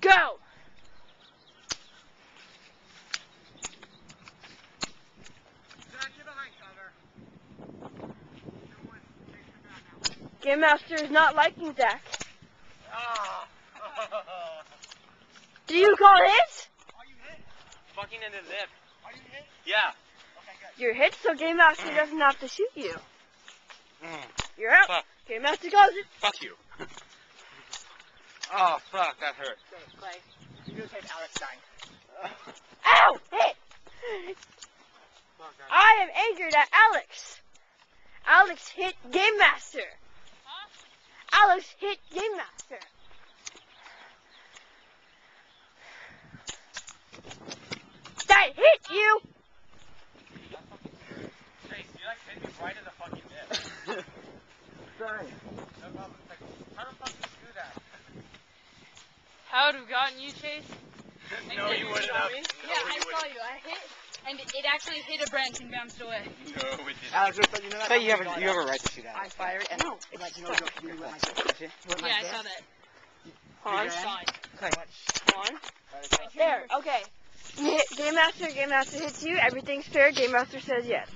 Go! Game Master is not liking Zach. Do you call hits? Are you hit? Fucking in the lip. Are you hit? Yeah. Okay, good. You're hit, so Game Master doesn't have to shoot you. You're out. Fuck. Game Master calls it. Fuck you. Oh, fuck, that hurt. Clay, you do take Alex dying. Ow! Hit! I am angered at Alex. Alex hit Game Master. Huh? Alex hit Game Master. That hit you! Chase, you like hit me right in the fucking lip. Sorry. No problem. Like, how the fuck did you do that? How would have gotten you, Chase? No, you wouldn't have. Yeah, I saw you. I hit, and it actually hit a branch and bounced away. No, it didn't. Alex, you know that? Hey, you have a right to shoot that. I fired and it like you know you went like this. Yeah, I saw that. On. Saw it. On. There. Okay. Game Master hits you. Everything's fair. Game Master says yes.